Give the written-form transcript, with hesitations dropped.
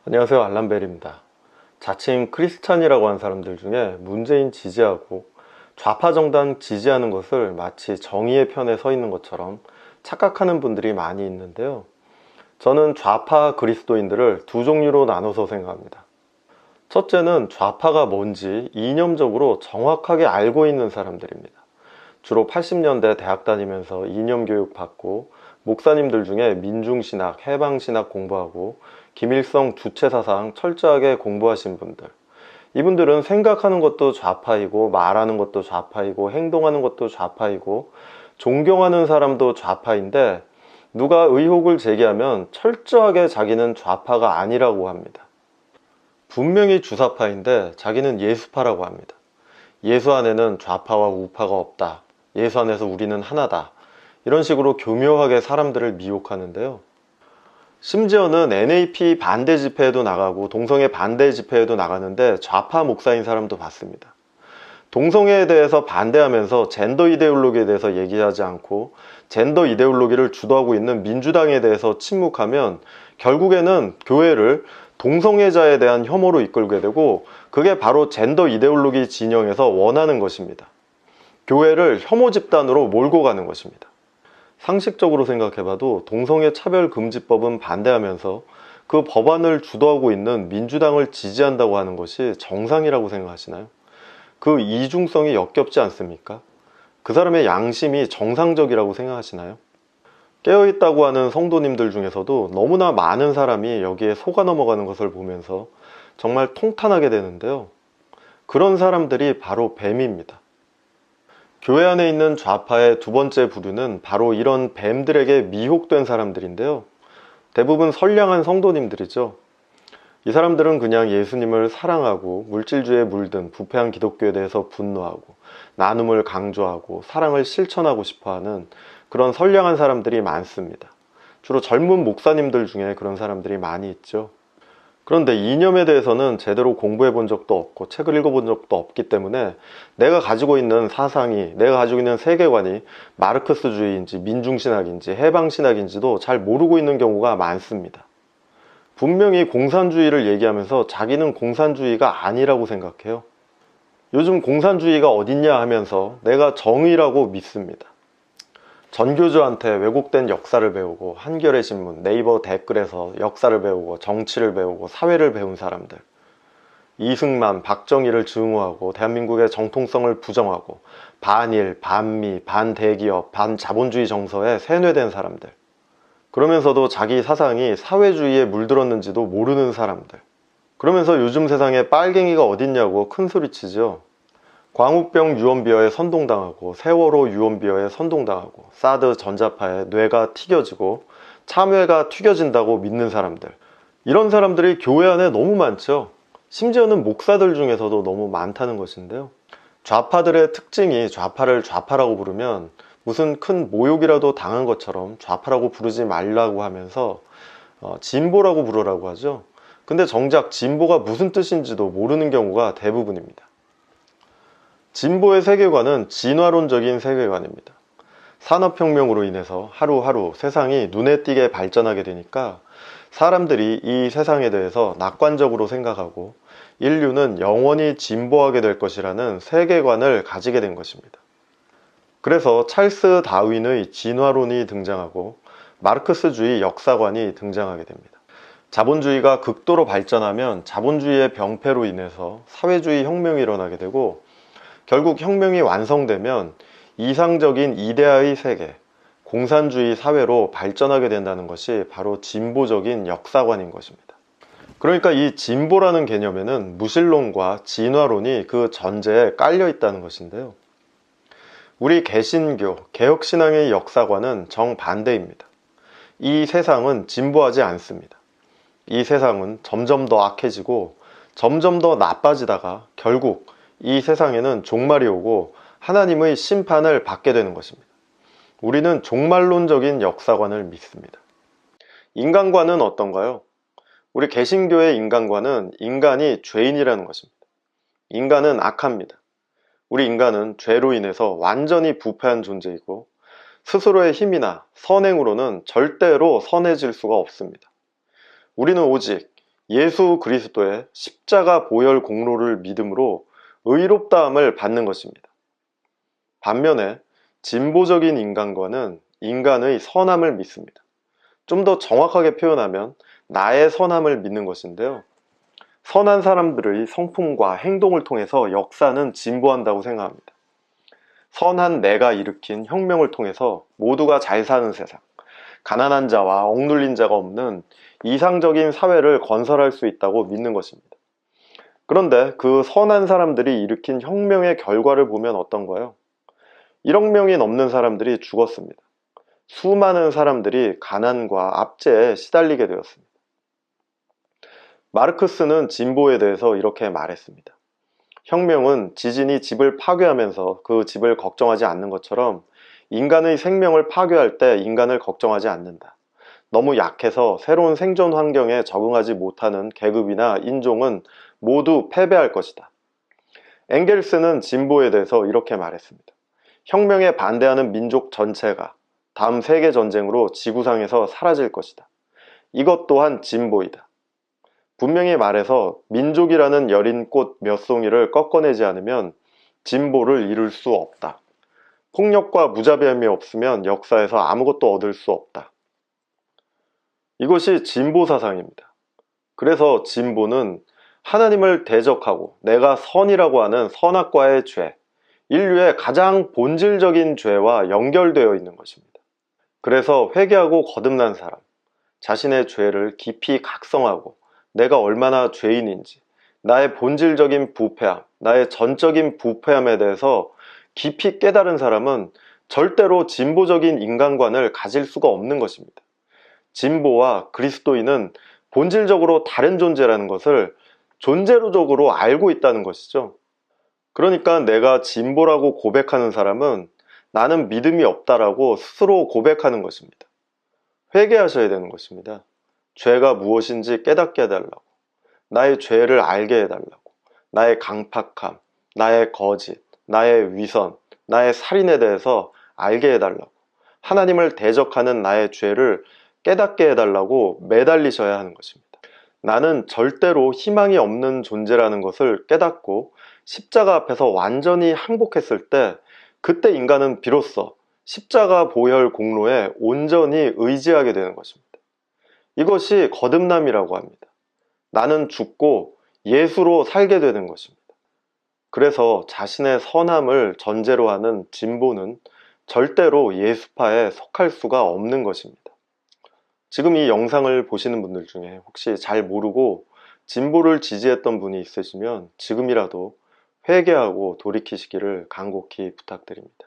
안녕하세요, 알람벨입니다. 자칭 크리스찬이라고 하는 사람들 중에 문재인 지지하고 좌파 정당 지지하는 것을 마치 정의의 편에 서 있는 것처럼 착각하는 분들이 많이 있는데요. 저는 좌파 그리스도인들을 두 종류로 나눠서 생각합니다. 첫째는 좌파가 뭔지 이념적으로 정확하게 알고 있는 사람들입니다. 주로 80년대 대학 다니면서 이념 교육 받고 목사님들 중에 민중신학, 해방신학 공부하고 김일성 주체사상 철저하게 공부하신 분들, 이분들은 생각하는 것도 좌파이고 말하는 것도 좌파이고 행동하는 것도 좌파이고 존경하는 사람도 좌파인데 누가 의혹을 제기하면 철저하게 자기는 좌파가 아니라고 합니다. 분명히 주사파인데 자기는 예수파라고 합니다. 예수 안에는 좌파와 우파가 없다. 예수 안에서 우리는 하나다. 이런 식으로 교묘하게 사람들을 미혹하는데요. 심지어는 NAP 반대 집회에도 나가고 동성애 반대 집회에도 나가는데 좌파 목사인 사람도 봤습니다. 동성애에 대해서 반대하면서 젠더 이데올로기에 대해서 얘기하지 않고 젠더 이데올로기를 주도하고 있는 민주당에 대해서 침묵하면 결국에는 교회를 동성애자에 대한 혐오로 이끌게 되고 그게 바로 젠더 이데올로기 진영에서 원하는 것입니다. 교회를 혐오 집단으로 몰고 가는 것입니다. 상식적으로 생각해봐도 동성애 차별금지법은 반대하면서 그 법안을 주도하고 있는 민주당을 지지한다고 하는 것이 정상이라고 생각하시나요? 그 이중성이 역겹지 않습니까? 그 사람의 양심이 정상적이라고 생각하시나요? 깨어있다고 하는 성도님들 중에서도 너무나 많은 사람이 여기에 속아 넘어가는 것을 보면서 정말 통탄하게 되는데요. 그런 사람들이 바로 뱀입니다. 교회 안에 있는 좌파의 두 번째 부류는 바로 이런 뱀들에게 미혹된 사람들인데요. 대부분 선량한 성도님들이죠. 이 사람들은 그냥 예수님을 사랑하고 물질주의에 물든 부패한 기독교에 대해서 분노하고 나눔을 강조하고 사랑을 실천하고 싶어하는 그런 선량한 사람들이 많습니다. 주로 젊은 목사님들 중에 그런 사람들이 많이 있죠. 그런데 이념에 대해서는 제대로 공부해 본 적도 없고 책을 읽어본 적도 없기 때문에 내가 가지고 있는 사상이, 내가 가지고 있는 세계관이 마르크스주의인지 민중신학인지 해방신학인지도 잘 모르고 있는 경우가 많습니다. 분명히 공산주의를 얘기하면서 자기는 공산주의가 아니라고 생각해요. 요즘 공산주의가 어딨냐 하면서 내가 정의라고 믿습니다. 전교조한테 왜곡된 역사를 배우고 한겨레 신문, 네이버 댓글에서 역사를 배우고 정치를 배우고 사회를 배운 사람들, 이승만, 박정희를 증오하고 대한민국의 정통성을 부정하고 반일, 반미, 반대기업, 반자본주의 정서에 세뇌된 사람들, 그러면서도 자기 사상이 사회주의에 물들었는지도 모르는 사람들, 그러면서 요즘 세상에 빨갱이가 어딨냐고 큰소리치죠. 광우병 유언비어에 선동당하고 세월호 유언비어에 선동당하고 사드 전자파에 뇌가 튀겨지고 참외가 튀겨진다고 믿는 사람들, 이런 사람들이 교회 안에 너무 많죠. 심지어는 목사들 중에서도 너무 많다는 것인데요. 좌파들의 특징이 좌파를 좌파라고 부르면 무슨 큰 모욕이라도 당한 것처럼 좌파라고 부르지 말라고 하면서 진보라고 부르라고 하죠. 근데 정작 진보가 무슨 뜻인지도 모르는 경우가 대부분입니다. 진보의 세계관은 진화론적인 세계관입니다. 산업혁명으로 인해서 하루하루 세상이 눈에 띄게 발전하게 되니까 사람들이 이 세상에 대해서 낙관적으로 생각하고 인류는 영원히 진보하게 될 것이라는 세계관을 가지게 된 것입니다. 그래서 찰스 다윈의 진화론이 등장하고 마르크스주의 역사관이 등장하게 됩니다. 자본주의가 극도로 발전하면 자본주의의 병폐로 인해서 사회주의 혁명이 일어나게 되고 결국 혁명이 완성되면 이상적인 이데아의 세계, 공산주의 사회로 발전하게 된다는 것이 바로 진보적인 역사관인 것입니다. 그러니까 이 진보라는 개념에는 무신론과 진화론이 그 전제에 깔려 있다는 것인데요. 우리 개신교, 개혁신앙의 역사관은 정반대입니다. 이 세상은 진보하지 않습니다. 이 세상은 점점 더 악해지고 점점 더 나빠지다가 결국 이 세상에는 종말이 오고 하나님의 심판을 받게 되는 것입니다. 우리는 종말론적인 역사관을 믿습니다. 인간관은 어떤가요? 우리 개신교의 인간관은 인간이 죄인이라는 것입니다. 인간은 악합니다. 우리 인간은 죄로 인해서 완전히 부패한 존재이고 스스로의 힘이나 선행으로는 절대로 선해질 수가 없습니다. 우리는 오직 예수 그리스도의 십자가 보혈 공로를 믿음으로 의롭다함을 받는 것입니다. 반면에 진보적인 인간과는 인간의 선함을 믿습니다. 좀 더 정확하게 표현하면 나의 선함을 믿는 것인데요. 선한 사람들의 성품과 행동을 통해서 역사는 진보한다고 생각합니다. 선한 내가 일으킨 혁명을 통해서 모두가 잘 사는 세상, 가난한 자와 억눌린 자가 없는 이상적인 사회를 건설할 수 있다고 믿는 것입니다. 그런데 그 선한 사람들이 일으킨 혁명의 결과를 보면 어떤가요? 1억 명이 넘는 사람들이 죽었습니다. 수많은 사람들이 가난과 압제에 시달리게 되었습니다. 마르크스는 진보에 대해서 이렇게 말했습니다. 혁명은 지진이 집을 파괴하면서 그 집을 걱정하지 않는 것처럼 인간의 생명을 파괴할 때 인간을 걱정하지 않는다. 너무 약해서 새로운 생존 환경에 적응하지 못하는 계급이나 인종은 모두 패배할 것이다. 엥겔스는 진보에 대해서 이렇게 말했습니다. 혁명에 반대하는 민족 전체가 다음 세계전쟁으로 지구상에서 사라질 것이다. 이것 또한 진보이다. 분명히 말해서 민족이라는 여린 꽃 몇 송이를 꺾어내지 않으면 진보를 이룰 수 없다. 폭력과 무자비함이 없으면 역사에서 아무것도 얻을 수 없다. 이것이 진보 사상입니다. 그래서 진보는 하나님을 대적하고 내가 선이라고 하는 선악과의 죄, 인류의 가장 본질적인 죄와 연결되어 있는 것입니다. 그래서 회개하고 거듭난 사람, 자신의 죄를 깊이 각성하고 내가 얼마나 죄인인지, 나의 본질적인 부패함, 나의 전적인 부패함에 대해서 깊이 깨달은 사람은 절대로 진보적인 인간관을 가질 수가 없는 것입니다. 진보와 그리스도인은 본질적으로 다른 존재라는 것을 존재로적으로 알고 있다는 것이죠. 그러니까 내가 진보라고 고백하는 사람은 나는 믿음이 없다라고 스스로 고백하는 것입니다. 회개하셔야 되는 것입니다. 죄가 무엇인지 깨닫게 해달라고, 나의 죄를 알게 해달라고, 나의 강팍함, 나의 거짓, 나의 위선, 나의 살인에 대해서 알게 해달라고, 하나님을 대적하는 나의 죄를 깨닫게 해달라고 매달리셔야 하는 것입니다. 나는 절대로 희망이 없는 존재라는 것을 깨닫고 십자가 앞에서 완전히 항복했을 때, 그때 인간은 비로소 십자가 보혈 공로에 온전히 의지하게 되는 것입니다. 이것이 거듭남이라고 합니다. 나는 죽고 예수로 살게 되는 것입니다. 그래서 자신의 선함을 전제로 하는 진보는 절대로 예수파에 속할 수가 없는 것입니다. 지금 이 영상을 보시는 분들 중에 혹시 잘 모르고 진보를 지지했던 분이 있으시면 지금이라도 회개하고 돌이키시기를 간곡히 부탁드립니다.